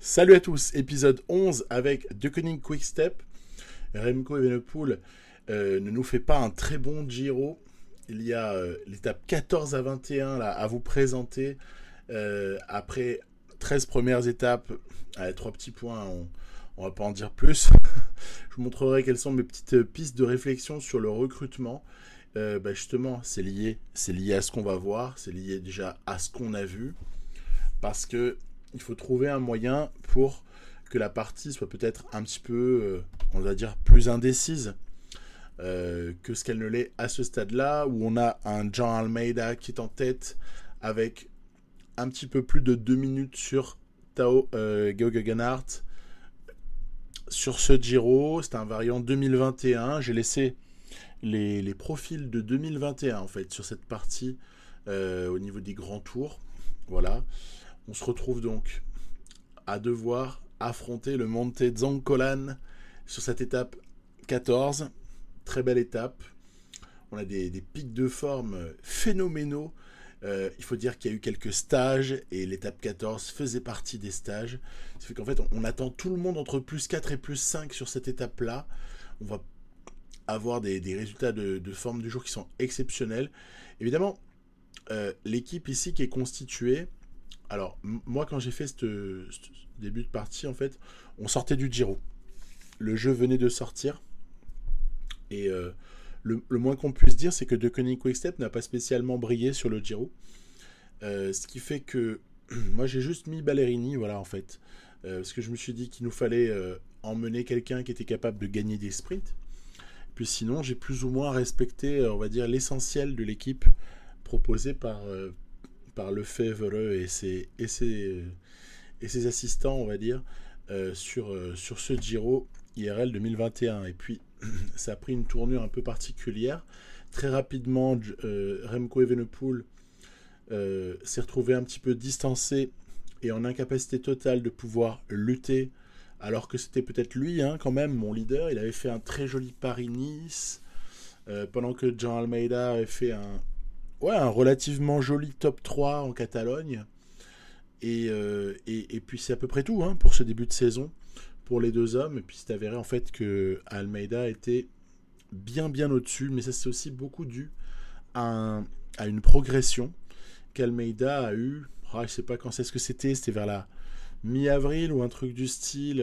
Salut à tous, épisode 11 avec De Koning Quickstep. Remco Evenepoel ne nous fait pas un très bon Giro. Il y a l'étape 14 à 21 là, à vous présenter. Après 13 premières étapes, allez, 3 petits points, on va pas en dire plus. Je vous montrerai quelles sont mes petites pistes de réflexion sur le recrutement. Justement, c'est lié à ce qu'on va voir, c'est lié déjà à ce qu'on a vu. Parce que il faut trouver un moyen pour que la partie soit peut-être un petit peu, on va dire, plus indécise que ce qu'elle ne l'est à ce stade-là, où on a un Jean Almeida qui est en tête avec un petit peu plus de 2 minutes sur Tao Geoghegan-Hart. Sur ce Giro, c'est un variant 2021. J'ai laissé les profils de 2021 en fait sur cette partie au niveau des grands tours. Voilà. On se retrouve donc à devoir affronter le Monte Zoncolan sur cette étape 14. Très belle étape. On a des pics de forme phénoménaux. Il faut dire qu'il y a eu quelques stages et l'étape 14 faisait partie des stages. Ça fait qu'en fait, on attend tout le monde entre plus 4 et plus 5 sur cette étape-là. On va avoir des résultats de forme du jour qui sont exceptionnels. Évidemment, l'équipe ici qui est constituée. Alors, moi, quand j'ai fait ce début de partie, en fait, on sortait du Giro. Le jeu venait de sortir. Et le moins qu'on puisse dire, c'est que De Koning Quickstep n'a pas spécialement brillé sur le Giro. Ce qui fait que moi, j'ai juste mis Ballerini, voilà, en fait. Parce que je me suis dit qu'il nous fallait emmener quelqu'un qui était capable de gagner des sprints. Puis sinon, j'ai plus ou moins respecté, on va dire, l'essentiel de l'équipe proposée par Lefebvre et ses assistants, on va dire, sur ce Giro IRL 2021. Et puis, ça a pris une tournure un peu particulière. Très rapidement, Remco Evenepoel s'est retrouvé un petit peu distancé et en incapacité totale de pouvoir lutter, alors que c'était peut-être lui, quand même, mon leader. Il avait fait un très joli Paris-Nice, pendant que Jean Almeida avait fait un relativement joli top 3 en Catalogne. Et puis c'est à peu près tout pour ce début de saison pour les deux hommes. Et puis c'est avéré en fait que Almeida était bien au-dessus. Mais ça c'est aussi beaucoup dû à une progression qu'Almeida a eu. Je sais pas quand c'est ce que c'était. C'était vers la mi-avril ou un truc du style.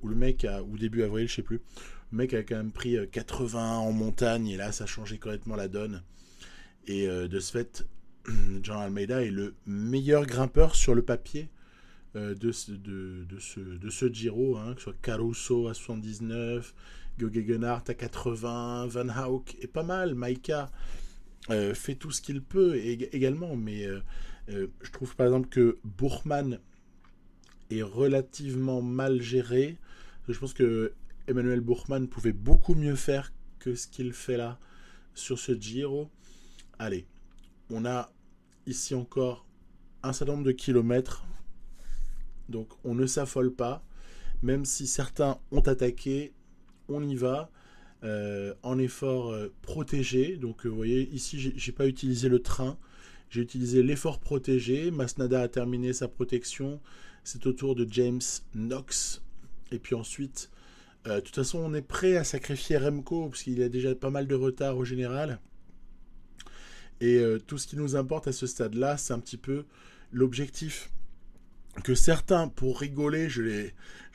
Où le mec ou début avril, je sais plus. Le mec a quand même pris 80 en montagne. Et là ça a changé complètement la donne. Et de ce fait, Jean Almeida est le meilleur grimpeur sur le papier de ce Giro, que ce soit Caruso à 79, Geoghegan-Hart à 80, Van Hauck est pas mal, Maika fait tout ce qu'il peut également, mais je trouve par exemple que Buchmann est relativement mal géré. Je pense que Emmanuel Buchmann pouvait beaucoup mieux faire que ce qu'il fait là sur ce Giro. Allez, on a ici encore un certain nombre de kilomètres, donc on ne s'affole pas, même si certains ont attaqué, on y va, en effort protégé. Donc vous voyez, ici j'ai pas utilisé le train, j'ai utilisé l'effort protégé. Masnada a terminé sa protection, c'est au tour de James Knox, et puis ensuite, de toute façon on est prêt à sacrifier Remco, parce qu'il a déjà pas mal de retard au général. Et tout ce qui nous importe à ce stade-là, c'est un petit peu l'objectif que certains, pour rigoler, je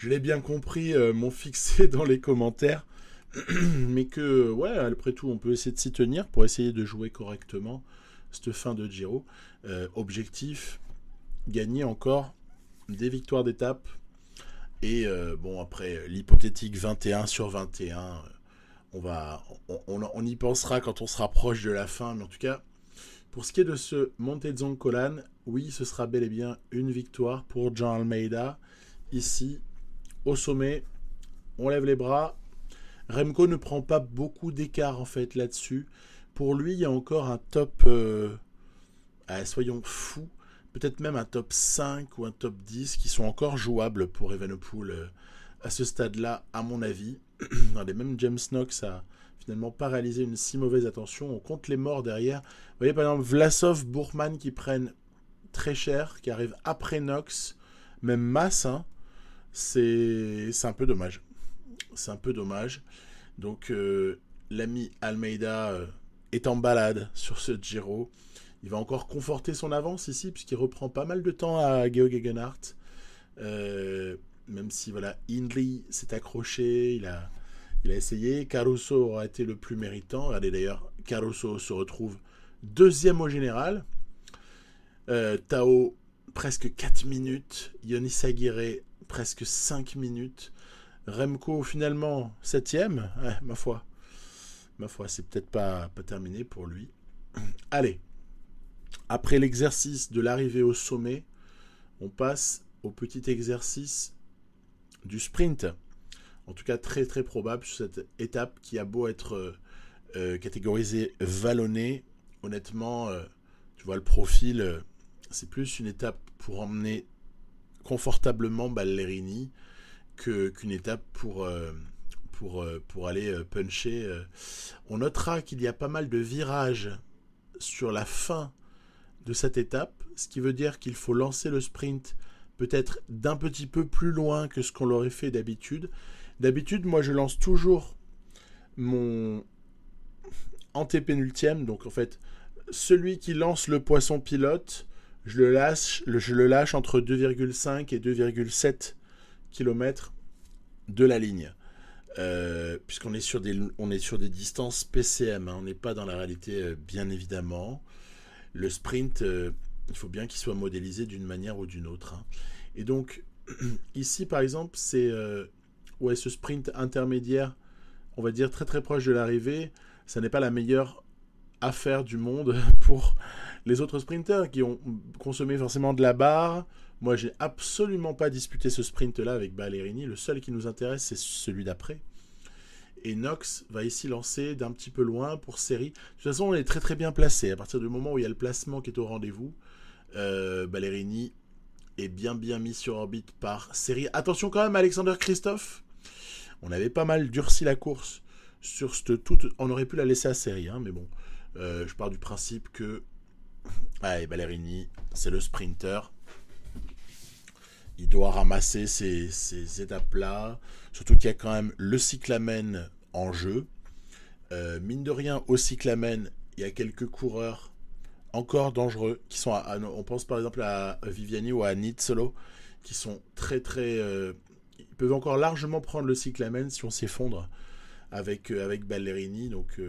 l'ai bien compris, m'ont fixé dans les commentaires. Mais que, après tout, on peut essayer de s'y tenir pour essayer de jouer correctement cette fin de Giro. Objectif, gagner encore des victoires d'étape. Et après l'hypothétique 21 sur 21, on y pensera quand on sera proche de la fin. Mais en tout cas, pour ce qui est de ce Monte Zoncolan, oui, ce sera bel et bien une victoire pour Jean Almeida. Ici, au sommet, on lève les bras. Remco ne prend pas beaucoup d'écart en fait là-dessus. Pour lui, il y a encore un top, soyons fous, peut-être même un top 5 ou un top 10 qui sont encore jouables pour Evenepoel à ce stade-là, à mon avis. Même James Knox a finalement pas réalisé une si mauvaise attention. On compte les morts derrière. Vous voyez par exemple Vlasov, Buchmann qui prennent très cher, qui arrivent après Knox, même Mas. C'est un peu dommage. C'est un peu dommage. Donc, l'ami Almeida est en balade sur ce Giro. Il va encore conforter son avance ici, puisqu'il reprend pas mal de temps à Georg Gegenhardt. Même si, voilà, Hindley s'est accroché, il a essayé. Caruso aura été le plus méritant. Regardez d'ailleurs, Caruso se retrouve deuxième au général. Tao, presque 4 minutes. Yonis Aguirre, presque 5 minutes. Remco, finalement, 7ème. Ouais, ma foi, c'est peut-être pas terminé pour lui. Allez, après l'exercice de l'arrivée au sommet, on passe au petit exercice du sprint. En tout cas, très très probable sur cette étape qui a beau être catégorisée vallonnée. Honnêtement, tu vois le profil, c'est plus une étape pour emmener confortablement Ballerini qu'une étape pour aller puncher. On notera qu'il y a pas mal de virages sur la fin de cette étape, ce qui veut dire qu'il faut lancer le sprint peut-être d'un petit peu plus loin que ce qu'on l'aurait fait d'habitude. D'habitude, moi, je lance toujours mon antépénultième, donc en fait, celui qui lance le poisson pilote, je le lâche entre 2,5 et 2,7 km de la ligne. Puisqu'on est sur des distances PCM, hein, on n'est pas dans la réalité, bien évidemment. Le sprint, il faut bien qu'il soit modélisé d'une manière ou d'une autre. Hein. Et donc, ici, par exemple, c'est ce sprint intermédiaire, on va dire très très proche de l'arrivée, ça n'est pas la meilleure affaire du monde pour les autres sprinters qui ont consommé forcément de la barre. Moi, j'ai absolument pas disputé ce sprint-là avec Ballerini. Le seul qui nous intéresse, c'est celui d'après. Et Knox va ici lancer d'un petit peu loin pour Série. De toute façon, on est très très bien placé. À partir du moment où il y a le placement qui est au rendez-vous, Ballerini est bien mis sur orbite par Série. Attention quand même, Alexander Christophe. On avait pas mal durci la course sur cette toute. On aurait pu la laisser à Série, hein, mais bon. Je pars du principe que Ballerini, c'est le sprinter. Il doit ramasser ces étapes-là. Surtout qu'il y a quand même le cyclamen en jeu. Mine de rien, au cyclamen, il y a quelques coureurs encore dangereux qui sont on pense par exemple à Viviani ou à Nizzolo qui sont très très ils peuvent encore largement prendre le cyclamen si on s'effondre avec Ballerini. Donc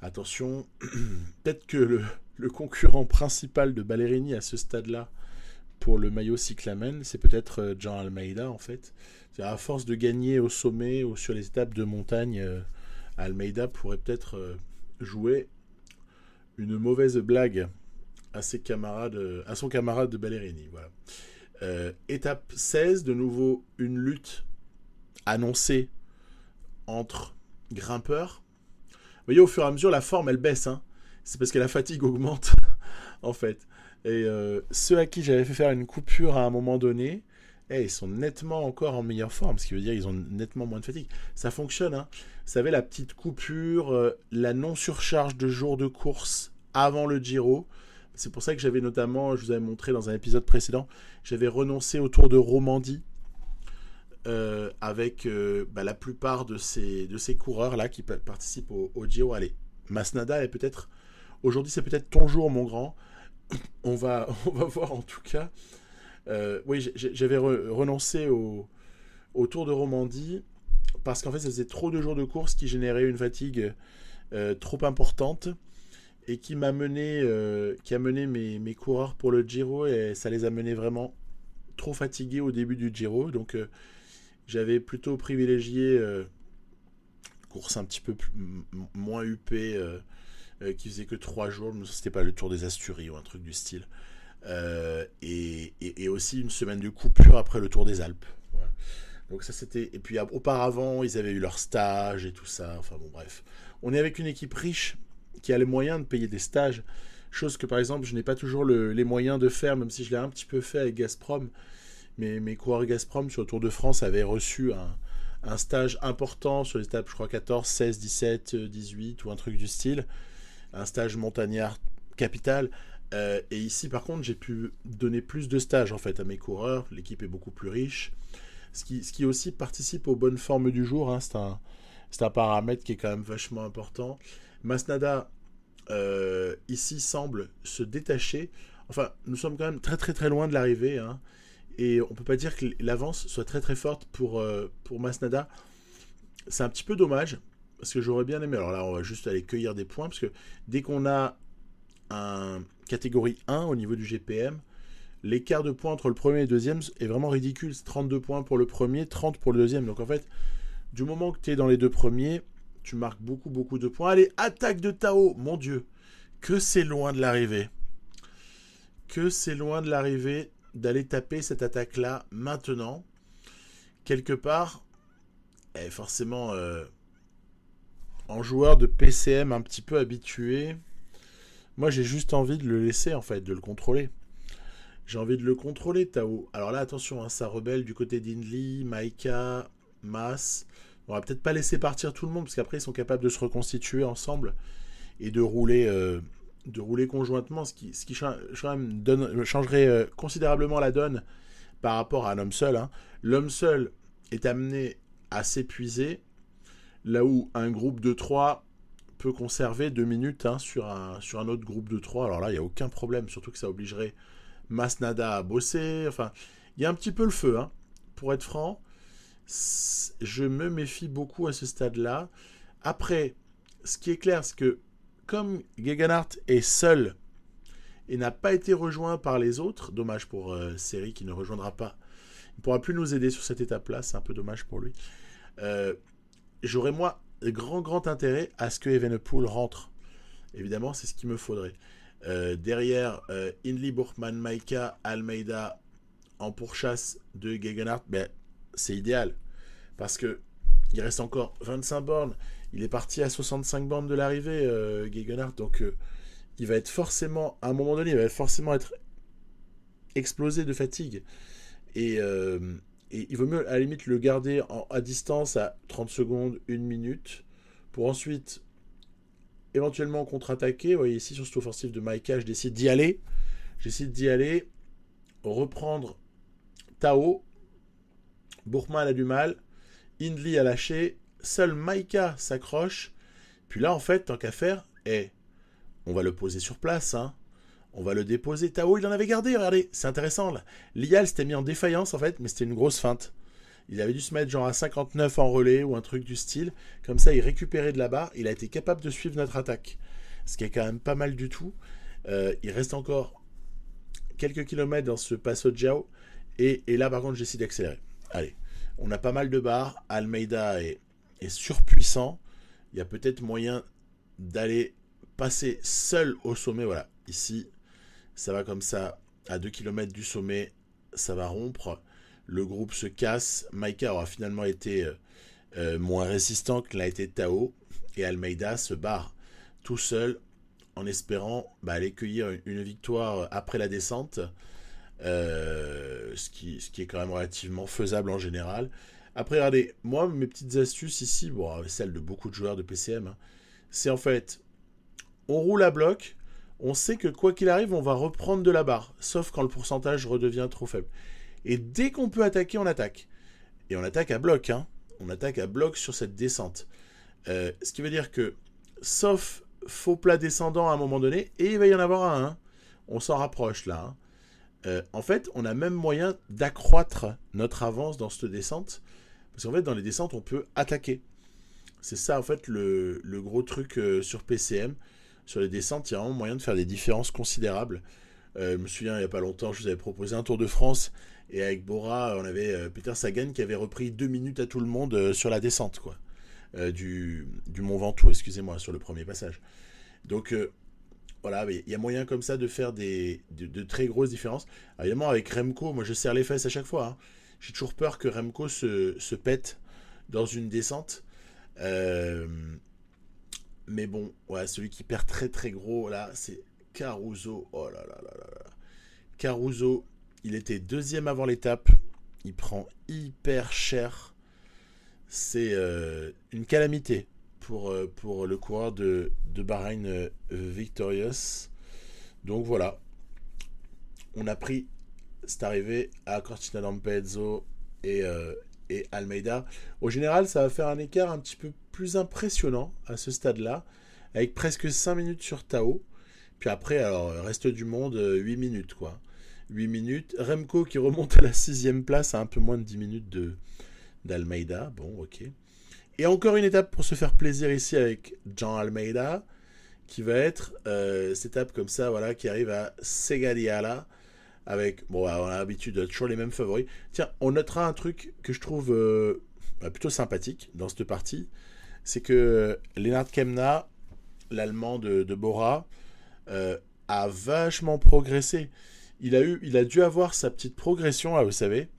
attention, peut-être que le concurrent principal de Ballerini à ce stade-là pour le maillot cyclamen, c'est peut-être Jean Almeida en fait. À force de gagner au sommet ou sur les étapes de montagne, Almeida pourrait peut-être jouer une mauvaise blague à son camarade de Ballerini. Voilà. Étape 16, de nouveau une lutte annoncée entre grimpeurs. Vous voyez, au fur et à mesure, la forme, elle baisse. Hein. C'est parce que la fatigue augmente, en fait. Et ceux à qui j'avais fait faire une coupure à un moment donné, ils sont nettement encore en meilleure forme, ce qui veut dire qu'ils ont nettement moins de fatigue. Ça fonctionne, hein. Vous savez, la petite coupure, la non-surcharge de jours de course avant le Giro. C'est pour ça que j'avais notamment, je vous avais montré dans un épisode précédent, j'avais renoncé au Tour de Romandie avec la plupart de ces coureurs-là qui participent au Giro. Allez, Masnada est peut-être... Aujourd'hui, c'est peut-être ton jour, mon grand. On va voir en tout cas. Oui, j'avais renoncé au Tour de Romandie parce qu'en fait, ça faisait trop de jours de course qui généraient une fatigue trop importante et qui a mené mes coureurs pour le Giro, et ça les a menés vraiment trop fatigués au début du Giro. Donc, j'avais plutôt privilégié course un petit peu moins huppée qui faisait que 3 jours. C'était pas le Tour des Asturies ou un truc du style. Et aussi une semaine de coupure après le Tour des Alpes. Voilà. Donc ça c'était. Et puis auparavant, ils avaient eu leur stage et tout ça. Enfin bon, bref. On est avec une équipe riche qui a les moyens de payer des stages. Chose que par exemple, je n'ai pas toujours les moyens de faire, même si je l'ai un petit peu fait avec Gazprom. Mais mes coureurs Gazprom sur le Tour de France avaient reçu un stage important sur les étapes, je crois 14, 16, 17, 18 ou un truc du style. Un stage montagnard capital. Et ici, par contre, j'ai pu donner plus de stages en fait à mes coureurs. L'équipe est beaucoup plus riche. Ce qui aussi participe aux bonnes formes du jour. Hein. C'est un paramètre qui est quand même vachement important. Masnada, ici, semble se détacher. Enfin, nous sommes quand même très très très loin de l'arrivée. Hein. Et on peut pas dire que l'avance soit très très forte pour Masnada. C'est un petit peu dommage. Parce que j'aurais bien aimé. Alors là, on va juste aller cueillir des points. Parce que dès qu'on a un catégorie 1 au niveau du GPM, l'écart de points entre le premier et le deuxième est vraiment ridicule. C'est 32 points pour le premier, 30 pour le deuxième. Donc en fait, du moment que tu es dans les deux premiers, tu marques beaucoup, beaucoup de points. Allez, attaque de Tao. Mon Dieu, que c'est loin de l'arrivée. Que c'est loin de l'arrivée d'aller taper cette attaque-là maintenant. Quelque part, forcément, en joueur de PCM un petit peu habitué, moi j'ai juste envie de le laisser, en fait, de le contrôler. J'ai envie de le contrôler, Tao. Alors là, attention, hein, ça rebelle du côté d'Inli, Maika, Mas. On va peut-être pas laisser partir tout le monde, parce qu'après, ils sont capables de se reconstituer ensemble et de rouler conjointement, ce qui changerait considérablement la donne par rapport à un homme seul. Hein. L'homme seul est amené à s'épuiser, là où un groupe de 3 peut conserver 2 minutes hein, sur un autre groupe de 3. Alors là, il n'y a aucun problème, surtout que ça obligerait Masnada à bosser. Enfin, il y a un petit peu le feu. Hein. Pour être franc, je me méfie beaucoup à ce stade-là. Après, ce qui est clair, c'est que comme Gegenhardt est seul et n'a pas été rejoint par les autres, dommage pour Seri qui ne rejoindra pas, il ne pourra plus nous aider sur cette étape-là, c'est un peu dommage pour lui. J'aurais moi grand intérêt à ce que Evenepoel rentre. Évidemment, c'est ce qu'il me faudrait. Derrière, Hindley, Bourkman, Maika, Almeida en pourchasse de Gegenhardt, ben, c'est idéal. Parce que il reste encore 25 bornes. Il est parti à 65 bornes de l'arrivée, Gegenhardt. Donc, il va être forcément, à un moment donné, il va forcément être explosé de fatigue. Et il vaut mieux, à la limite, le garder à distance à 30 secondes, 1 minute, pour ensuite éventuellement contre-attaquer. Vous voyez ici, sur cette offensive de Maika, je décide d'y aller. Reprendre Tao. Bourkman a du mal. Hindley a lâché. Seul Maika s'accroche. Puis là, en fait, tant qu'à faire, on va le poser sur place. Hein. On va le déposer. Tao, il en avait gardé, regardez. C'est intéressant, là. Lial s'était mis en défaillance, en fait, mais c'était une grosse feinte. Il avait dû se mettre genre à 59 en relais ou un truc du style. Comme ça, il récupérait de la barre. Il a été capable de suivre notre attaque. Ce qui est quand même pas mal du tout. Il reste encore quelques kilomètres dans ce Passo Giao. Et là, par contre, j'essaie d'accélérer. Allez, on a pas mal de barres. Almeida est surpuissant. Il y a peut-être moyen d'aller passer seul au sommet. Voilà, ici, ça va comme ça. À 2 km du sommet, ça va rompre. Le groupe se casse. Maika aura finalement été moins résistant que l'a été Tao. Et Almeida se barre tout seul en espérant aller cueillir une victoire après la descente. Ce qui est quand même relativement faisable en général. Après, regardez, moi, mes petites astuces ici, celles de beaucoup de joueurs de PCM, hein, c'est en fait, on roule à bloc, on sait que quoi qu'il arrive, on va reprendre de la barre, sauf quand le pourcentage redevient trop faible. Et dès qu'on peut attaquer, on attaque. Et on attaque à bloc, hein. On attaque à bloc sur cette descente. Ce qui veut dire que, sauf faux plat descendant à un moment donné, et il va y en avoir un, hein. On s'en rapproche là. Hein. En fait, on a même moyen d'accroître notre avance dans cette descente. Parce qu'en fait, dans les descentes, on peut attaquer. C'est ça, en fait, le gros truc sur PCM. Sur les descentes, il y a vraiment moyen de faire des différences considérables. Je me souviens, il n'y a pas longtemps, je vous avais proposé un Tour de France. Et avec Bora, on avait Peter Sagan qui avait repris 2 minutes à tout le monde sur la descente, quoi. Du Mont Ventoux, excusez-moi, sur le premier passage. Donc, voilà, il y a moyen comme ça de faire de très grosses différences. Alors, évidemment, avec Remco, moi je serre les fesses à chaque fois. Hein. J'ai toujours peur que Remco se pète dans une descente. Mais bon, ouais, celui qui perd très très gros, là, c'est Caruso. Oh là là là là là. Caruso, il était 2e avant l'étape. Il prend hyper cher. C'est une calamité pour le coureur de Bahreïn Victorious. Donc voilà. On a pris cette arrivée à Cortina d'Ampezzo. et Almeida. Au général, ça va faire un écart un petit peu plus impressionnant à ce stade-là, avec presque 5 minutes sur Tao. Puis après, alors, reste du monde, 8 minutes, quoi. 8 minutes. Remco qui remonte à la 6ème place à un peu moins de 10 minutes d'Almeida. Bon, ok. Et encore une étape pour se faire plaisir ici avec Jean Almeida, qui va être cette étape comme ça, voilà, qui arrive à Segadiala, avec, bon, on a l'habitude, toujours les mêmes favoris. Tiens, on notera un truc que je trouve plutôt sympathique dans cette partie, c'est que Lennart Kemna, l'allemand de Bora, a vachement progressé. Il a dû avoir sa petite progression, là, vous savez,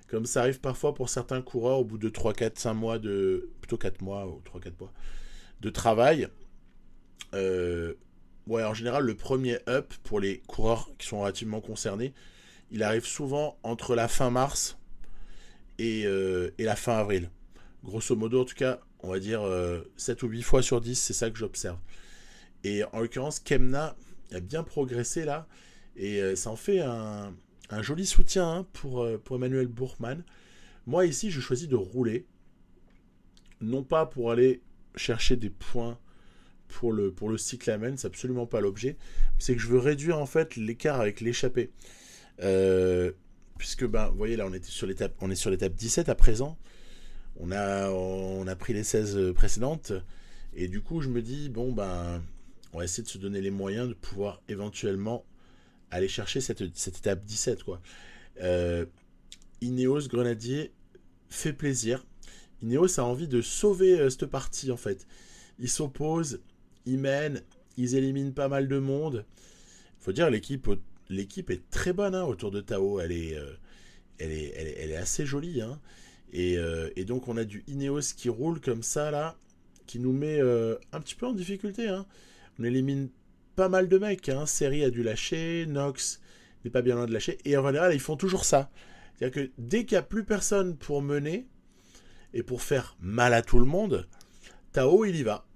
comme ça arrive parfois pour certains coureurs au bout de 3, 4, 5 mois plutôt 4 mois ou 3, 4 mois de travail. Ouais, en général, le premier up pour les coureurs qui sont relativement concernés, il arrive souvent entre la fin mars et la fin avril. Grosso modo, en tout cas, on va dire 7 ou 8 fois sur 10, c'est ça que j'observe. Et en l'occurrence, Kemna a bien progressé là, et ça en fait un joli soutien hein, pour Emmanuel Buchmann. Moi, ici, je choisis de rouler, non pas pour aller chercher des points pour le cyclamen, c'est absolument pas l'objet, c'est que je veux réduire en fait l'écart avec l'échappée. Puisque, ben, vous voyez, là, on est sur l'étape 17 à présent. On a pris les 16 précédentes, et du coup, je me dis, bon, ben, on va essayer de se donner les moyens de pouvoir éventuellement aller chercher cette étape 17, quoi. Ineos Grenadier fait plaisir. Ineos a envie de sauver cette partie, en fait. Ils s'opposent, ils mènent, ils éliminent pas mal de monde. Il faut dire, l'équipe est très bonne hein, autour de Tao. Elle est assez jolie. Hein. Et donc, on a du Ineos qui roule comme ça, là, qui nous met un petit peu en difficulté. Hein. On élimine pas mal de mecs. Hein. Seri a dû lâcher, Nox n'est pas bien loin de lâcher. Et en général, ils font toujours ça. C'est-à-dire que dès qu'il n'y a plus personne pour mener et pour faire mal à tout le monde, Tao, il y va.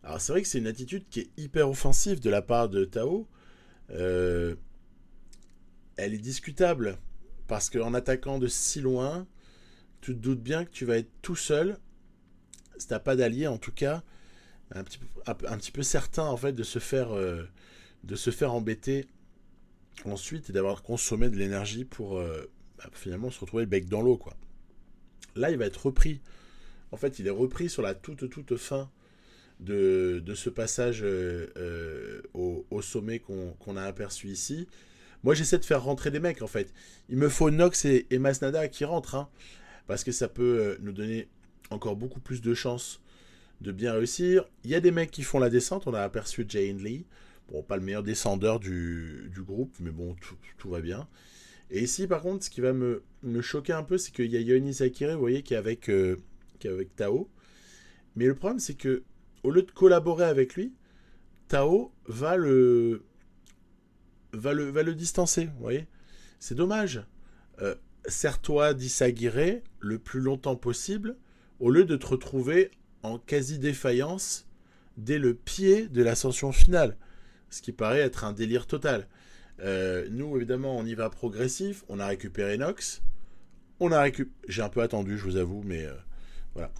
Alors, c'est vrai que c'est une attitude qui est hyper offensive de la part de Tao. Elle est discutable parce qu'en attaquant de si loin, tu te doutes bien que tu vas être tout seul, si t'as pas d'allié en tout cas, un petit peu certain en fait de se faire embêter ensuite et d'avoir consommé de l'énergie pour finalement se retrouver le bec dans l'eau quoi. Là il va être repris, en fait il est repris sur la toute fin de ce passage au sommet qu'on a aperçu ici. Moi j'essaie de faire rentrer des mecs en fait, il me faut Nox et Masnada qui rentrent hein, parce que ça peut nous donner encore beaucoup plus de chances de bien réussir. Il y a des mecs qui font la descente, on a aperçu Jay Hindley, bon pas le meilleur descendeur du groupe, mais bon tout va bien. Et ici par contre ce qui va me choquer un peu, c'est qu'il y a Yonis Akire, vous voyez, qui est avec Tao, mais le problème c'est que au lieu de collaborer avec lui, Tao va le distancer, vous voyez. C'est dommage. Serre-toi d'Issaguirre le plus longtemps possible, au lieu de te retrouver en quasi-défaillance dès le pied de l'ascension finale. Ce qui paraît être un délire total. Nous, évidemment, on y va progressif. On a récupéré Nox. J'ai un peu attendu, je vous avoue, mais voilà.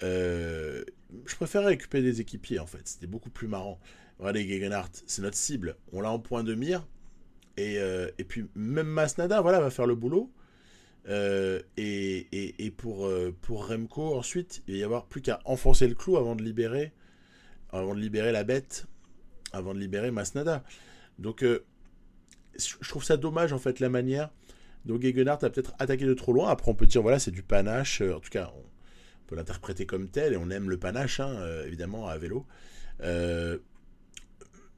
Je préférais récupérer des équipiers, en fait. C'était beaucoup plus marrant. Regardez, Gegenhardt, c'est notre cible. On l'a en point de mire. Et puis, même Masnada, voilà, va faire le boulot. Et pour Remco, ensuite, il va y avoir plus qu'à enfoncer le clou avant de libérer la bête, avant de libérer Masnada. Donc, je trouve ça dommage, en fait, la manière dont Gegenhardt a peut-être attaqué de trop loin. Après, on peut dire, voilà, c'est du panache. En tout cas, on peut l'interpréter comme tel, et on aime le panache, hein, évidemment, à vélo.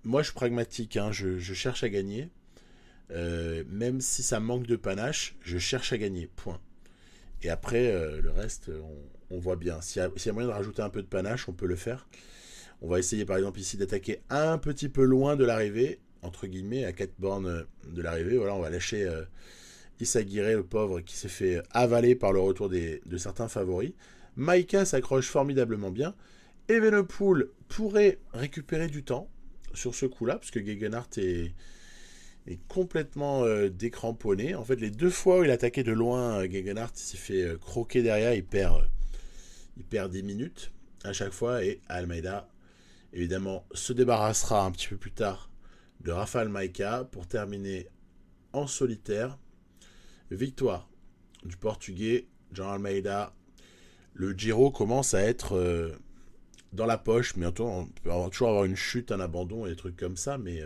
Moi, je suis pragmatique, hein, je cherche à gagner. Même si ça manque de panache, je cherche à gagner, point. Et après, le reste, on voit bien. S'il y a moyen de rajouter un peu de panache, on peut le faire. On va essayer par exemple ici d'attaquer un petit peu loin de l'arrivée, entre guillemets, à 4 bornes de l'arrivée. Voilà, on va lâcher Issaguirre, le pauvre, qui s'est fait avaler par le retour de certains favoris. Maïka s'accroche formidablement bien. Evenepoel pourrait récupérer du temps sur ce coup-là, parce que Gegenhardt est est complètement décramponné. En fait, les 2 fois où il attaquait de loin, Gegenhardt s'est fait croquer derrière, il perd 10 minutes à chaque fois, et Almeida, évidemment, se débarrassera un petit peu plus tard de Rafael Maïka pour terminer en solitaire. Victoire du Portugais Jean Almeida. Le Giro commence à être dans la poche, mais on peut toujours avoir une chute, un abandon et des trucs comme ça, mais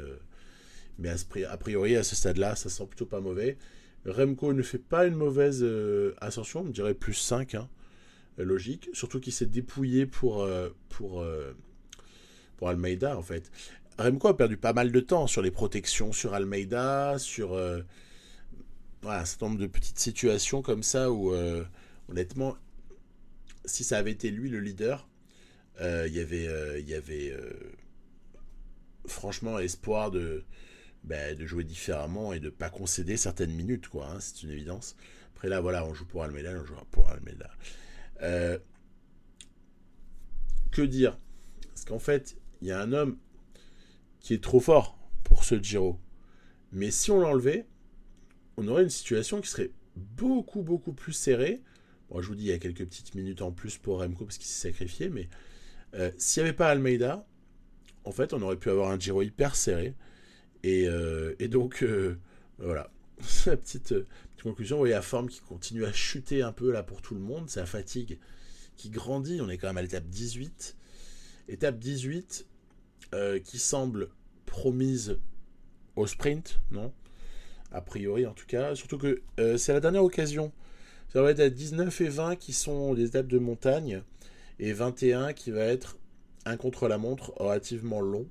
a priori, à ce stade-là, ça sent plutôt pas mauvais. Remco ne fait pas une mauvaise ascension, on dirait plus 5, hein, logique. Surtout qu'il s'est dépouillé pour Almeida, en fait. Remco a perdu pas mal de temps sur les protections sur Almeida, sur voilà, un certain nombre de petites situations comme ça où, honnêtement, si ça avait été lui le leader, y avait franchement espoir de jouer différemment et de pas concéder certaines minutes, quoi. Hein, c'est une évidence. Après là, voilà, on joue pour Almeida, on joue pour Almeida. Euh, que dire? Parce qu'en fait, il y a un homme qui est trop fort pour ce Giro. Mais si on l'enlevait, on aurait une situation qui serait beaucoup, beaucoup plus serrée. Bon, je vous dis, il y a quelques petites minutes en plus pour Remco parce qu'il s'est sacrifié, mais s'il n'y avait pas Almeida, en fait, on aurait pu avoir un Giro hyper serré. Et donc, voilà. La petite conclusion. Vous voyez la forme qui continue à chuter un peu là pour tout le monde. C'est la fatigue qui grandit. On est quand même à l'étape 18. Étape 18 qui semble promise au sprint, non? A priori, en tout cas. Surtout que c'est la dernière occasion. Ça va être à 19 et 20 qui sont les étapes de montagne. Et 21 qui va être un contre-la-montre relativement long.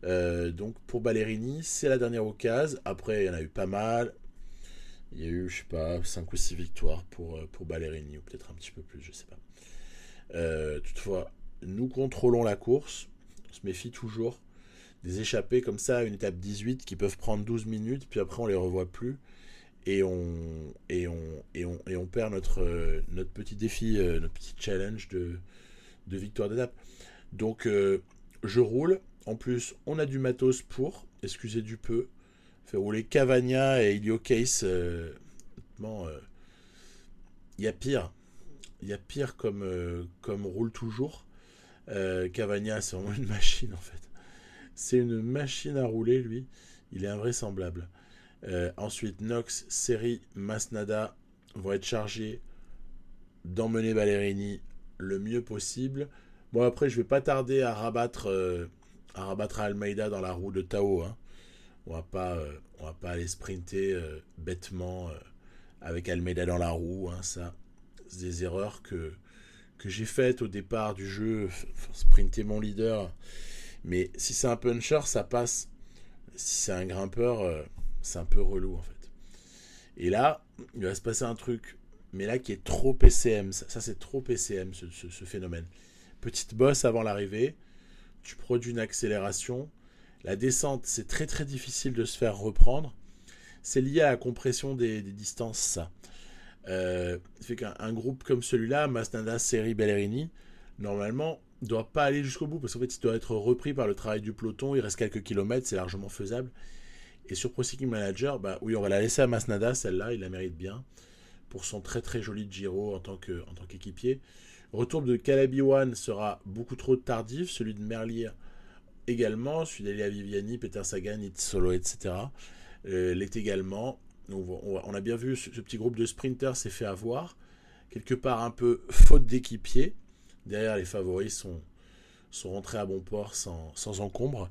Donc pour Ballerini, c'est la dernière occasion. Après, il y en a eu pas mal. Il y a eu, je sais pas, 5 ou 6 victoires pour Ballerini, ou peut-être un petit peu plus, je sais pas. Toutefois, nous contrôlons la course. On se méfie toujours des échappées comme ça à une étape 18 qui peuvent prendre 12 minutes, puis après on les revoit plus. Et on perd notre petit défi, notre petit challenge de victoire d'étape. Donc je roule. En plus, on a du matos pour, excusez du peu, faire rouler Cavagna et Helio Case. Il y a pire. Il y a pire comme roule toujours. Cavagna, c'est vraiment une machine en fait. C'est une machine à rouler, lui. Il est invraisemblable. Ensuite, Nox, Seri, Masnada vont être chargés d'emmener Ballerini le mieux possible. Bon, après, je vais pas tarder à rabattre Almeida dans la roue de Tao. Hein. On va pas aller sprinter bêtement avec Almeida dans la roue. Hein, ça, c'est des erreurs que j'ai faites au départ du jeu. Sprinter mon leader. Mais si c'est un puncher, ça passe. Si c'est un grimpeur, c'est un peu relou en fait. Et là, il va se passer un truc, mais là qui est trop PCM. Ça c'est trop PCM ce phénomène. Petite bosse avant l'arrivée, tu produis une accélération. La descente, c'est très très difficile de se faire reprendre. C'est lié à la compression des distances, ça. Fait qu'un groupe comme celui-là, Masnada, Seri, Ballerini, normalement, ne doit pas aller jusqu'au bout, parce qu'en fait, il doit être repris par le travail du peloton. Il reste quelques kilomètres, c'est largement faisable. Et sur Pro Cycling Manager, bah oui, on va la laisser à Masnada, celle-là, il la mérite bien, pour son très très joli Giro en tant qu'équipier. Retour de Calabi-Wan sera beaucoup trop tardif, celui de Merlier également, celui d'Elia Viviani, Peter Sagan, Itz Solo, etc. L'est également. On a bien vu, ce petit groupe de sprinters s'est fait avoir. Quelque part un peu faute d'équipier. Derrière, les favoris sont rentrés à bon port sans encombre.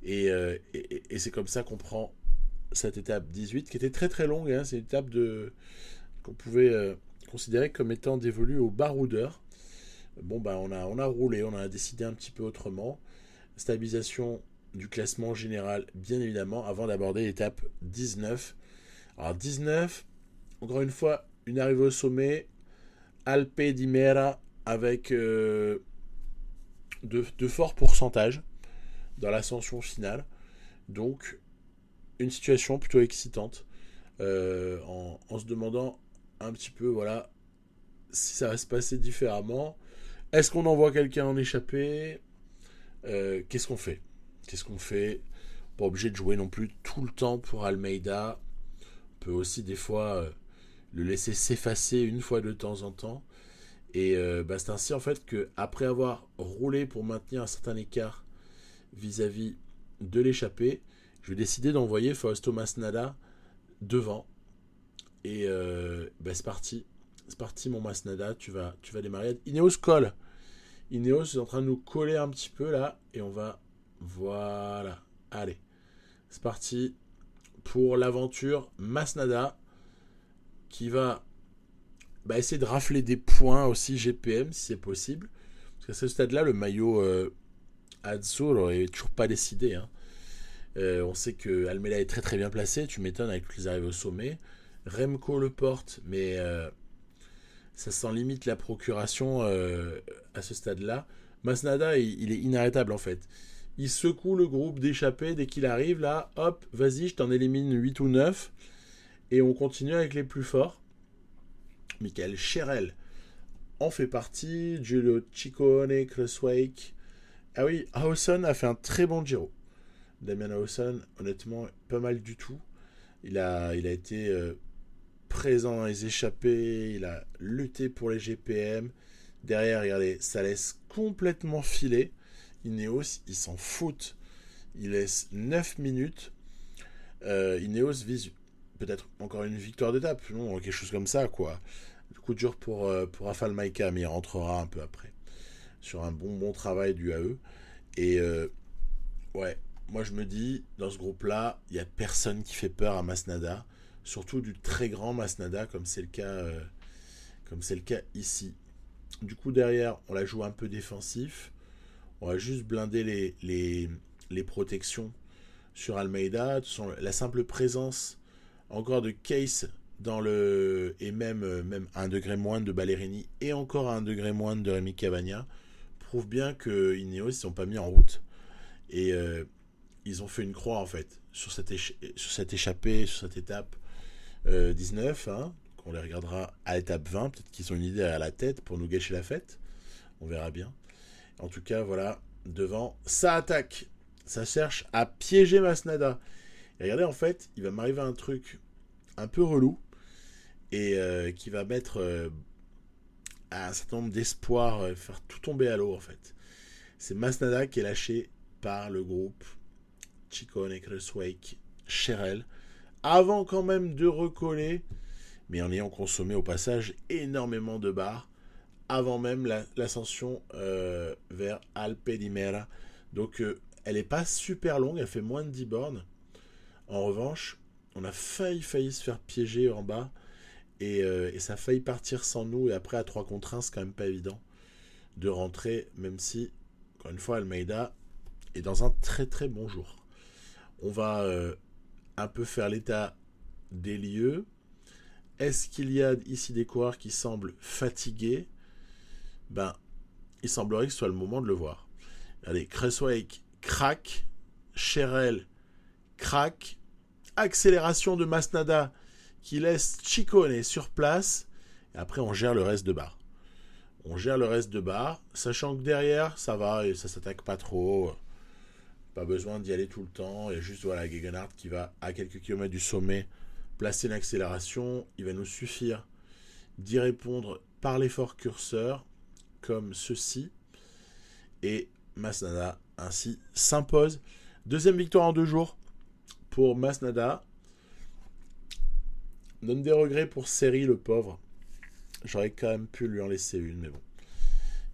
Et c'est comme ça qu'on prend cette étape 18, qui était très très longue. Hein. C'est une étape qu'on pouvait considérer comme étant dévolue aux baroudeurs. Bon, bah, on a roulé, on a décidé un petit peu autrement. Stabilisation du classement général, bien évidemment, avant d'aborder l'étape 19. Alors 19, encore une fois, une arrivée au sommet, Alpe d'Imera, avec de forts pourcentages dans l'ascension finale. Donc, une situation plutôt excitante, en se demandant un petit peu, voilà, si ça va se passer différemment. Est-ce qu'on envoie quelqu'un en échappée? Qu'est-ce qu'on fait? Pas obligé de jouer non plus tout le temps pour Almeida. On peut aussi des fois le laisser s'effacer une fois de temps en temps. Et c'est ainsi en fait que après avoir roulé pour maintenir un certain écart vis-à-vis de l'échappée, je vais décider d'envoyer Fausto Masnada devant. Et c'est parti. C'est parti mon Masnada, tu vas démarrer. Ineos colle. Ineos est en train de nous coller un petit peu là. Et on va... Voilà. Allez. C'est parti pour l'aventure Masnada qui va essayer de rafler des points aussi GPM si c'est possible. Parce qu'à ce stade-là, le maillot Azzurro est toujours pas décidé. Hein. On sait que Almeida est très très bien placé, tu m'étonnes avec toutes les arrivées au sommet. Remco le porte, mais ça sent limite la procuration à ce stade-là. Masnada, il est inarrêtable en fait. Il secoue le groupe d'échappés dès qu'il arrive là. Hop, vas-y, je t'en élimine 8 ou 9. Et on continue avec les plus forts. Michael Cherel en fait partie. Giulio Ciccone, Kruijswijk. Ah oui, Hausen a fait un très bon Giro. Damian Hausen, honnêtement, pas mal du tout. Il a été présent dans les échappées. Il a lutté pour les GPM. Derrière, regardez, ça laisse complètement filer. Ineos, ils s'en foutent. Il laisse 9 minutes. Ineos vise peut-être encore une victoire d'étape, non, quelque chose comme ça, quoi. Le coup dur pour Rafał Majka, mais il rentrera un peu après. Sur un bon travail du AE. Et ouais, moi je me dis, dans ce groupe-là, il n'y a personne qui fait peur à Masnada. Surtout du très grand Masnada, comme c'est le cas ici. Du coup, derrière, on la joue un peu défensif. On va juste blinder les protections sur Almeida. De toute façon, la simple présence encore de Case dans et même 1 degré moins de Ballerini et encore 1 degré moins de Rémi Cavagna prouve bien que Ineos ne sont pas mis en route. Et ils ont fait une croix en fait sur cette échappée, sur cette étape 19. Hein, on les regardera à l'étape 20. Peut-être qu'ils ont une idée à la tête pour nous gâcher la fête. On verra bien. En tout cas, voilà, devant, ça attaque. Ça cherche à piéger Masnada. Et regardez, en fait, il va m'arriver un truc un peu relou et qui va mettre un certain nombre d'espoirs, faire tout tomber à l'eau, en fait. C'est Masnada qui est lâché par le groupe Ciccone, Kruijswijk, Cherel, avant quand même de recoller, mais en ayant consommé au passage énormément de barres, avant même l'ascension vers Alpe d'Imera. Donc elle n'est pas super longue, elle fait moins de 10 bornes. En revanche, on a failli se faire piéger en bas et ça a failli partir sans nous. Et après, à 3 contre 1, c'est quand même pas évident de rentrer, même si, encore une fois, Almeida est dans un très très bon jour. On va un peu faire l'état des lieux. Est-ce qu'il y a ici des coureurs qui semblent fatigués ? Il semblerait que ce soit le moment de le voir. Allez, Kruijswijk craque, Cherel craque, accélération de Masnada qui laisse Ciccone sur place, et après on gère le reste de barre. Sachant que derrière, ça va, et ça s'attaque pas trop, pas besoin d'y aller tout le temps, il y a juste Gegenhardt qui va à quelques kilomètres du sommet placer une accélération, il va nous suffire d'y répondre par l'effort curseur, comme ceci, et Masnada ainsi s'impose. Deuxième victoire en 2 jours pour Masnada. Donne des regrets pour Seri, le pauvre. J'aurais quand même pu lui en laisser une, mais bon.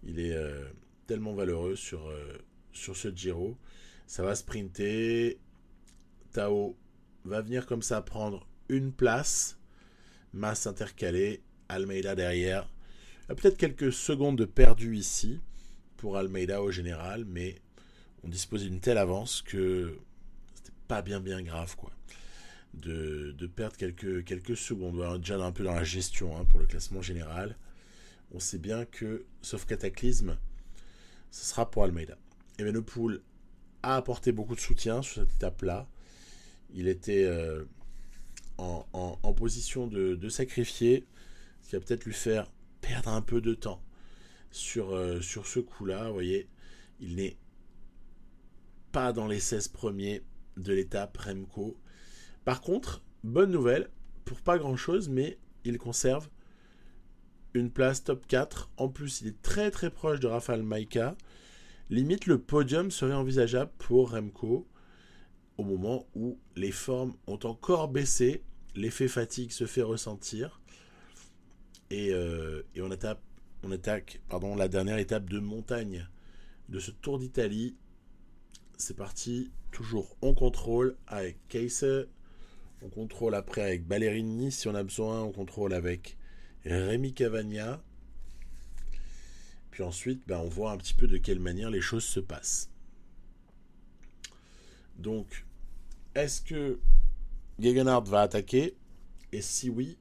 Il est tellement valeureux sur ce Giro. Ça va sprinter. Tao va venir comme ça prendre une place. Masse intercalée. Almeida derrière. Il y a peut-être quelques secondes de perdu ici pour Almeida au général, mais on disposait d'une telle avance que c'était pas bien grave, quoi. De perdre quelques secondes. On est déjà un peu dans la gestion pour le classement général. On sait bien que, sauf cataclysme, ce sera pour Almeida. Evenepoel a apporté beaucoup de soutien sur cette étape-là. Il était en position de sacrifier, ce qui va peut-être lui faire perdre un peu de temps sur ce coup-là. Vous voyez, il n'est pas dans les 16 premiers. de l'étape Remco. Par contre, bonne nouvelle, pour pas grand chose, mais il conserve une place top 4. En plus, il est très très proche de Rafał Majka. Limite, le podium serait envisageable pour Remco au moment où les formes ont encore baissé, l'effet fatigue se fait ressentir et on attaque la dernière étape de montagne de ce Tour d'Italie. C'est parti, toujours on contrôle avec Keisse, on contrôle après avec Ballerini si on a besoin, on contrôle avec Rémi Cavagna. Puis ensuite, on voit un petit peu de quelle manière les choses se passent. Donc, est-ce que Gegenhardt va attaquer? Et si oui,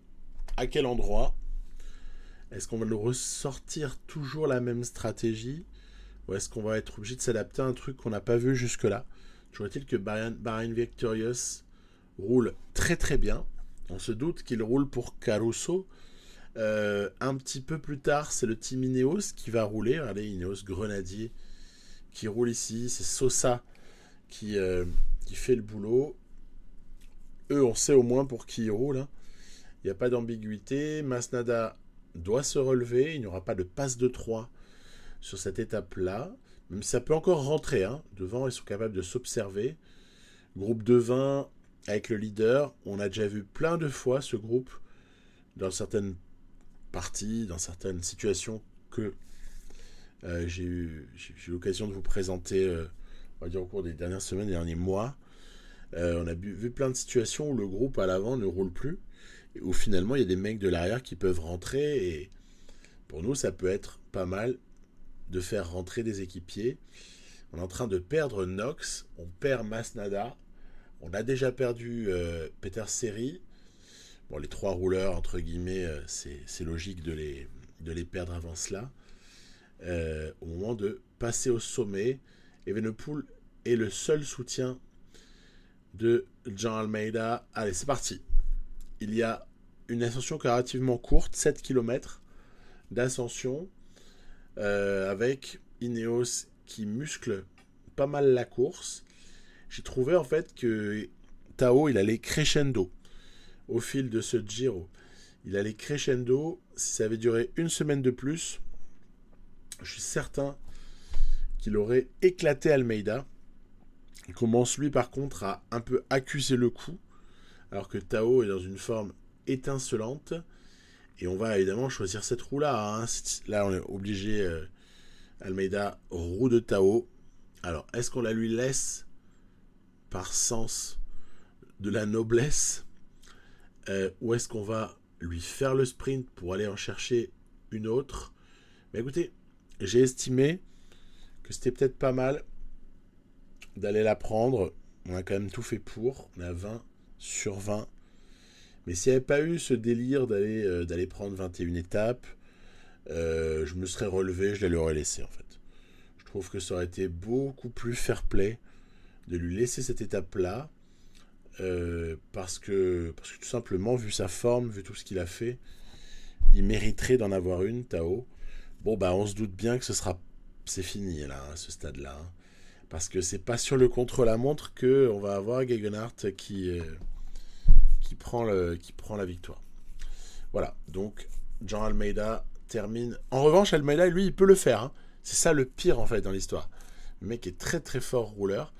à quel endroit? Est-ce qu'on va le ressortir toujours la même stratégie? Ou est-ce qu'on va être obligé de s'adapter à un truc qu'on n'a pas vu jusque-là? Toujours est-il que Bahrain Victorious roule très très bien. On se doute qu'il roule pour Caruso. Un petit peu plus tard, c'est le team Ineos qui va rouler. Regardez, Ineos Grenadier qui roule ici. C'est Sosa qui fait le boulot. Eux, on sait au moins pour qui ils roulent. Il n'y a pas d'ambiguïté. Masnada doit se relever. Il n'y aura pas de passe de 3 sur cette étape-là. Même si ça peut encore rentrer. Devant, ils sont capables de s'observer. Groupe de 20 avec le leader. On a déjà vu plein de fois ce groupe dans certaines parties, dans certaines situations que j'ai eu l'occasion de vous présenter on va dire au cours des dernières semaines, des derniers mois. On a vu plein de situations où le groupe à l'avant ne roule plus, et où finalement il y a des mecs de l'arrière qui peuvent rentrer, et pour nous ça peut être pas mal de faire rentrer des équipiers. On est en train de perdre Knox, on perd Masnada, on a déjà perdu Peter Seri. Bon, les 3 rouleurs, entre guillemets, c'est logique de les perdre avant cela. Au moment de passer au sommet, Evenepoel est le seul soutien de Jean Almeida. Allez, c'est parti. Il y a une ascension relativement courte, 7 km d'ascension, avec Ineos qui muscle pas mal la course. J'ai trouvé en fait que Tao, il allait crescendo au fil de ce Giro. Il allait crescendo. Si ça avait duré une semaine de plus, je suis certain qu'il aurait éclaté Almeida. Il commence lui par contre à un peu accuser le coup, alors que Tao est dans une forme étincelante. Et on va évidemment choisir cette roue-là. Là, on est obligé. Almeida, roue de Tao. Alors, est-ce qu'on la lui laisse par sens de la noblesse, ou est-ce qu'on va lui faire le sprint pour aller en chercher une autre? Mais écoutez, j'ai estimé que c'était peut-être pas mal d'aller la prendre. On a quand même tout fait pour. On a 20 sur 20. Mais s'il n'y avait pas eu ce délire d'aller prendre 21 étapes, je me serais relevé, je les aurais laissé en fait. Je trouve que ça aurait été beaucoup plus fair play de lui laisser cette étape-là, parce que tout simplement, vu sa forme, vu tout ce qu'il a fait, il mériterait d'en avoir une, Tao. Bon, on se doute bien que c'est fini là, à ce stade-là. Parce que c'est pas sur le contre-la-montre qu'on va avoir Gegenhardt qui prend la victoire. Voilà, donc Jean Almeida termine. En revanche, Almeida, lui, il peut le faire. C'est ça le pire en fait dans l'histoire. Le mec est très très fort rouleur.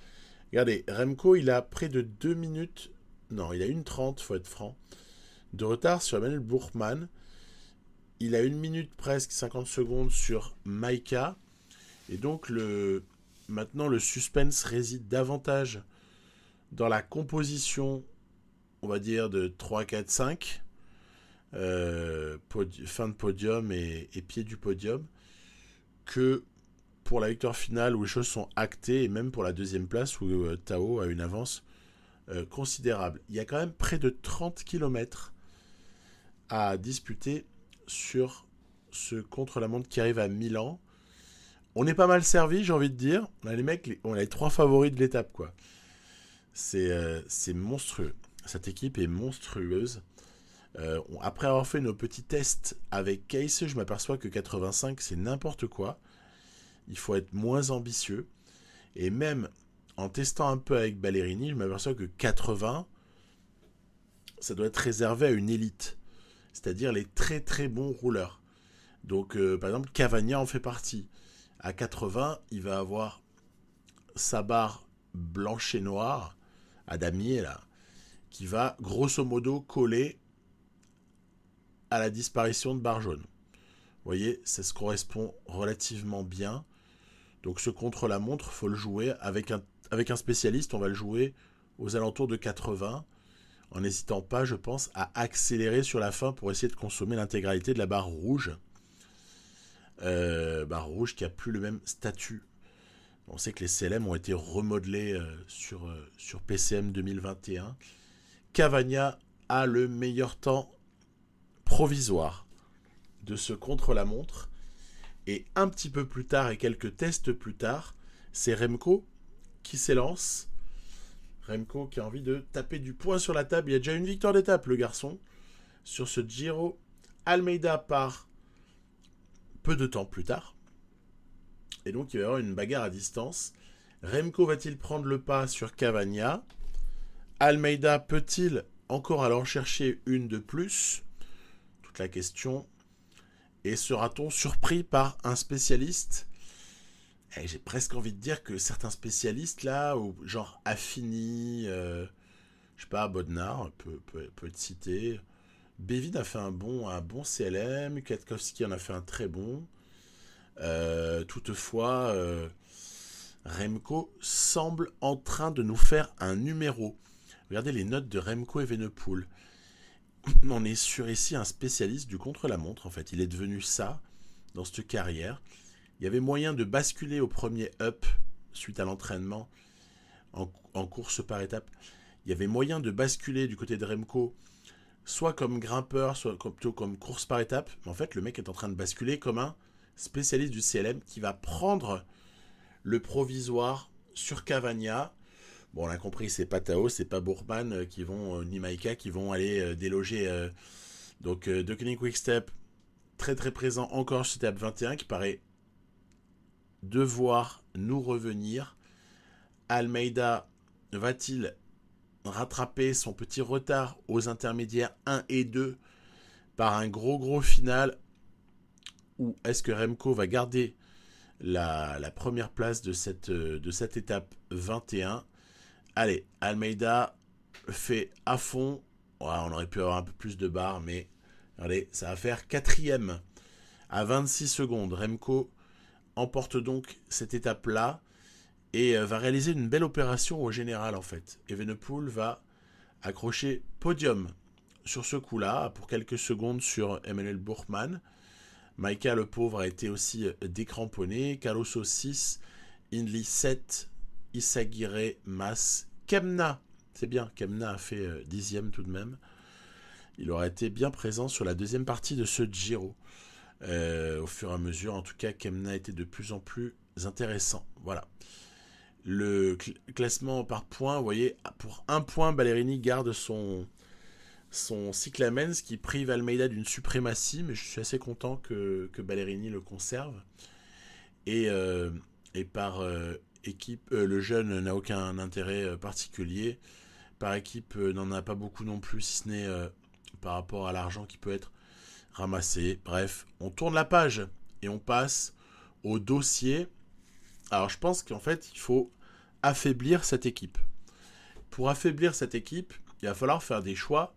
Regardez, Remco, il a près de 2 minutes, non, il a 1:30, faut être franc, de retard sur Emmanuel Buchmann. Il a 1 minute presque, 50 secondes sur Majka. Et donc, maintenant, le suspense réside davantage dans la composition, on va dire, de 3, 4, 5, fin de podium et pied du podium, que pour la victoire finale où les choses sont actées, et même pour la deuxième place où Tao a une avance considérable. Il y a quand même près de 30 km à disputer sur ce contre-la-montre qui arrive à Milan. On est pas mal servi, j'ai envie de dire. On a les 3 favoris de l'étape, quoi. C'est monstrueux. Cette équipe est monstrueuse. Après avoir fait nos petits tests avec Case, je m'aperçois que 85, c'est n'importe quoi. Il faut être moins ambitieux. Et même en testant un peu avec Ballerini, je m'aperçois que 80, ça doit être réservé à une élite. C'est-à-dire les très très bons rouleurs. Donc, par exemple, Cavagna en fait partie. À 80, il va avoir sa barre blanche et noire, à damier, là, qui va grosso modo coller à la disparition de barre jaune. Vous voyez, ça se correspond relativement bien. Donc ce contre-la-montre, il faut le jouer avec un spécialiste. On va le jouer aux alentours de 80, en n'hésitant pas, je pense, à accélérer sur la fin pour essayer de consommer l'intégralité de la barre rouge. Barre rouge qui n'a plus le même statut. On sait que les CLM ont été remodelés sur PCM 2021. Cavagna a le meilleur temps provisoire de ce contre-la-montre. Et un petit peu plus tard, et quelques tests plus tard, c'est Remco qui s'élance. Remco qui a envie de taper du poing sur la table. Il y a déjà une victoire d'étape, le garçon, sur ce Giro. Almeida part peu de temps plus tard. Et donc, il va y avoir une bagarre à distance. Remco va-t-il prendre le pas sur Cavagna? Almeida peut-il encore aller en chercher une de plus? Toute la question. Et sera-t-on surpris par un spécialiste? J'ai presque envie de dire que certains spécialistes, là, genre Affini, je sais pas, Bodnar, peut être cité. Bevin a fait un bon CLM, Kwiatkowski en a fait un très bon. Toutefois, Remco semble en train de nous faire un numéro. Regardez les notes de Remco Evenepoel. On est sur ici un spécialiste du contre-la-montre, en fait. Il est devenu ça dans cette carrière. Il y avait moyen de basculer au premier up suite à l'entraînement en course par étape. Il y avait moyen de basculer du côté de Remco, soit comme grimpeur, soit plutôt comme course par étape. Mais en fait, le mec est en train de basculer comme un spécialiste du CLM qui va prendre le provisoire sur Cavagna. Bon, on l'a compris, c'est pas Tao, c'est pas Bourman qui vont, ni Maïka qui vont aller déloger. Donc, Deceuninck Quick-Step, très très présent encore sur étape 21, qui paraît devoir nous revenir. Almeida va-t-il rattraper son petit retard aux intermédiaires 1 et 2 par un gros final, ou est-ce que Remco va garder la première place de cette étape 21? Allez, Almeida fait à fond. Ouais, on aurait pu avoir un peu plus de barres, mais allez, ça va faire 4e à 26 secondes. Remco emporte donc cette étape-là et va réaliser une belle opération au général, en fait. Evenepoel va accrocher podium sur ce coup-là pour quelques secondes sur Emmanuel Buchmann. Maïka, le pauvre, a été aussi décramponné. Calosso 6, Hindley 7, Isagire, Mas, Kemna. C'est bien, Kemna a fait 10e tout de même. Il aura été bien présent sur la deuxième partie de ce Giro. Au fur et à mesure, en tout cas, Kemna était de plus en plus intéressant. Voilà. Le classement par points, vous voyez, pour 1 point, Ballerini garde son cyclamen, ce qui prive Almeida d'une suprématie, mais je suis assez content que Ballerini le conserve. Et par équipe, le jeune n'a aucun intérêt particulier. Par équipe, n'en a pas beaucoup non plus, si ce n'est par rapport à l'argent qui peut être ramassé. Bref, on tourne la page et on passe au dossier. Alors je pense qu'en fait, il faut affaiblir cette équipe. Pour affaiblir cette équipe, il va falloir faire des choix.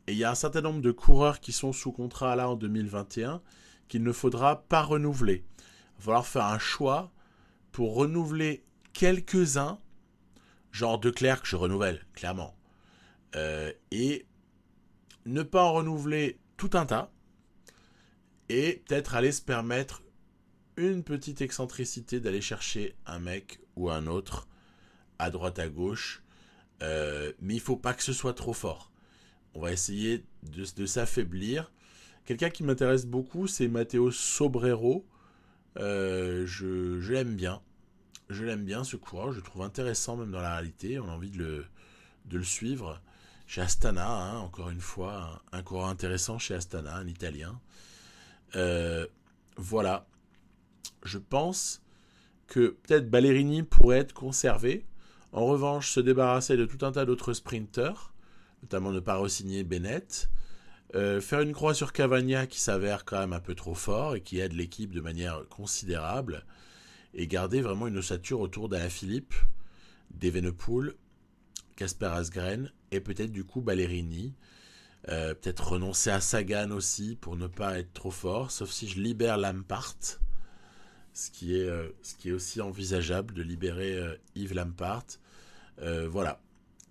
Et il y a un certain nombre de coureurs qui sont sous contrat là en 2021 qu'il ne faudra pas renouveler. Il va falloir faire un choix pour renouveler quelques-uns, genre Declercq, je renouvelle, clairement. Et ne pas en renouveler tout un tas. Et peut-être aller se permettre une petite excentricité d'aller chercher un mec ou un autre à droite à gauche. Mais il ne faut pas que ce soit trop fort. On va essayer de s'affaiblir. Quelqu'un qui m'intéresse beaucoup, c'est Matteo Sobrero. Je l'aime bien. Je l'aime bien, ce coureur. Je le trouve intéressant, même dans la réalité. On a envie de le suivre. Chez Astana, hein, encore une fois, un coureur intéressant chez Astana, un Italien. Voilà. Je pense que peut-être Ballerini pourrait être conservé En revanche, se débarrasser de tout un tas d'autres sprinters, notamment ne pas re-signer Bennett, faire une croix sur Cavagna qui s'avère quand même un peu trop fort et qui aide l'équipe de manière considérable, et garder vraiment une ossature autour d'Alaphilippe, d'Evenepoel, Kasper Asgreen et peut-être du coup Ballerini. Peut-être renoncer à Sagan aussi pour ne pas être trop fort, sauf si je libère Lampart, ce qui est aussi envisageable de libérer Yves Lampart. Voilà,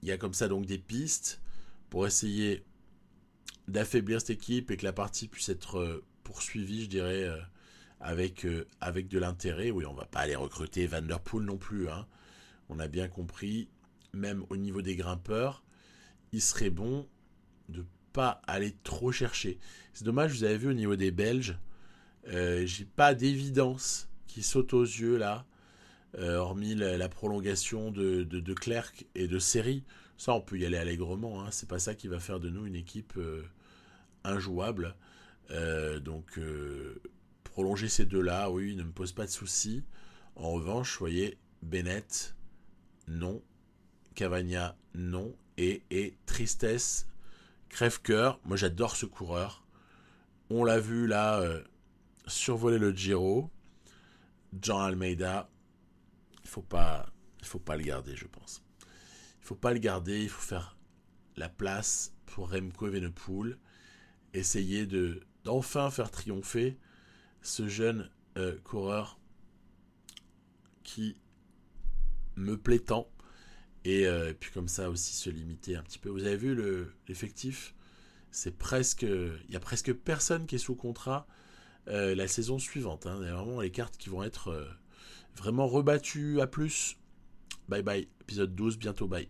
il y a comme ça donc des pistes pour essayer d'affaiblir cette équipe et que la partie puisse être poursuivie, je dirais, avec de l'intérêt. Oui, on va pas aller recruter Van Der Poel non plus, hein. On a bien compris, même au niveau des grimpeurs, il serait bon de pas aller trop chercher. C'est dommage, vous avez vu au niveau des Belges, j'ai pas d'évidence qui saute aux yeux là, hormis la prolongation de Clerc et de Seri. Ça, on peut y aller allègrement, hein. C'est pas ça qui va faire de nous une équipe injouable. Donc, prolonger ces deux-là, oui, ne me pose pas de soucis. En revanche, vous voyez, Bennett, non. Cavagna, non. Et tristesse, crève-cœur. Moi, j'adore ce coureur. On l'a vu là survoler le Giro. Jean Almeida, il faut pas le garder, je pense. Il faut pas le garder. Il faut faire la place pour Remco Evenepoel. Essayer d'enfin faire triompher ce jeune coureur qui me plaît tant. Et puis comme ça aussi se limiter un petit peu. Vous avez vu l'effectif, c'est presque, il y a presque personne qui est sous contrat la saison suivante, hein. Il y a vraiment les cartes qui vont être vraiment rebattues à plus. Bye bye, épisode 12, bientôt, bye.